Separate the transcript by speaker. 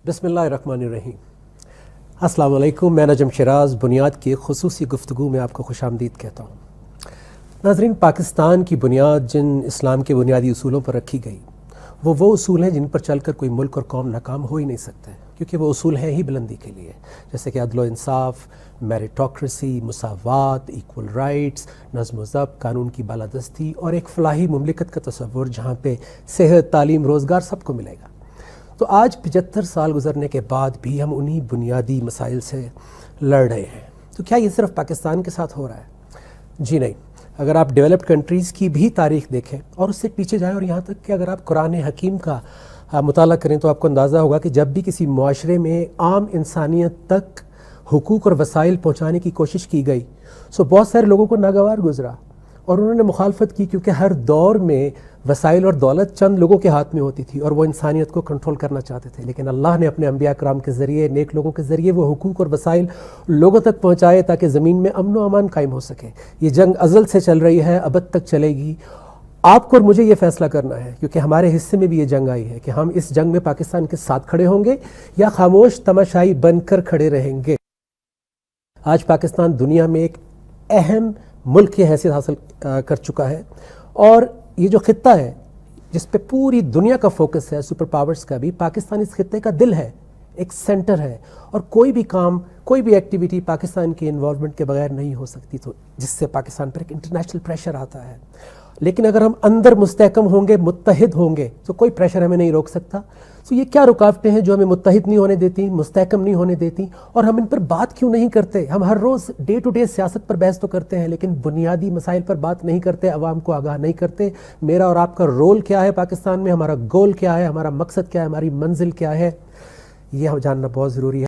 Speaker 1: बिस्मिल्लाहिर्रहमानिर्रहीम। अस्सलाम वालेकुम। मैं नजम शिराज बुनियाद की ख़ुसूसी गुफ्तगू में आपको खुशामदीद कहता हूँ। नाज़रीन, पाकिस्तान की बुनियाद जिन इस्लाम के बुनियादी उसूलों पर रखी गई वो उसूल हैं जिन पर चलकर कोई मुल्क और कौम नाकाम हो ही नहीं सकते, क्योंकि वो उसूल हैं ही बुलंदी के लिए, जैसे कि अदल व इंसाफ, मेरिटोक्रेसी, मुसावात, इक्वल राइट्स, नज़्म व ज़ब्त, कानून की बालादस्ती और एक फलाही मुमलिकत का तसव्वुर जहाँ पे सेहत, तालीम, रोज़गार सबको मिलेगा। तो आज 75 साल गुजरने के बाद भी हम उन्हीं बुनियादी मसाइल से लड़ रहे हैं। तो क्या ये सिर्फ पाकिस्तान के साथ हो रहा है? जी नहीं। अगर आप डेवलप्ड कंट्रीज़ की भी तारीख़ देखें और उससे पीछे जाएं, और यहाँ तक कि अगर आप कुरान हकीम का मुताला करें तो आपको अंदाज़ा होगा कि जब भी किसी मुआशरे में आम इंसानियत तक हुकूक और वसाइल पहुँचाने की कोशिश की गई तो बहुत सारे लोगों को नागवार गुजरा और उन्होंने मुखालफत की, क्योंकि हर दौर में वसाइल और दौलत चंद लोगों के हाथ में होती थी और वो इंसानियत को कंट्रोल करना चाहते थे। लेकिन अल्लाह ने अपने अंबिया कराम के ज़रिए, नेक लोगों के ज़रिए वो हुकूक और वसाइल लोगों तक पहुँचाए ताकि ज़मीन में अमन व अमान कायम हो सके। ये जंग अज़ल से चल रही है, अबद तक चलेगी। आपको और मुझे ये फ़ैसला करना है, क्योंकि हमारे हिस्से में भी ये जंग आई है, कि हम इस जंग में पाकिस्तान के साथ खड़े होंगे या खामोश तमाशाई बनकर खड़े रहेंगे। आज पाकिस्तान दुनिया में एक अहम मुल्क की हैसियत हासिल कर चुका है, और ये जो खित्ता है जिस पे पूरी दुनिया का फोकस है, सुपर पावर्स का भी, पाकिस्तान इस खित्ते का दिल है, एक सेंटर है, और कोई भी काम, कोई भी एक्टिविटी पाकिस्तान के इन्वॉल्वमेंट के बगैर नहीं हो सकती, तो जिससे पाकिस्तान पर एक इंटरनेशनल प्रेशर आता है। लेकिन अगर हम अंदर मुस्तहकम होंगे, मुत्तहिद होंगे, तो कोई प्रेशर हमें नहीं रोक सकता। तो ये क्या रुकावटें हैं जो हमें मुत्तहिद नहीं होने देती, मुस्तहकम नहीं होने देती, और हम इन पर बात क्यों नहीं करते? हम हर रोज़ डे टू डे सियासत पर बहस तो करते हैं, लेकिन बुनियादी मसाइल पर बात नहीं करते, अवाम को आगाह नहीं करते। मेरा और आपका रोल क्या है पाकिस्तान में, हमारा गोल क्या है, हमारा मकसद क्या है, हमारी मंजिल क्या है, ये हम जानना बहुत ज़रूरी है।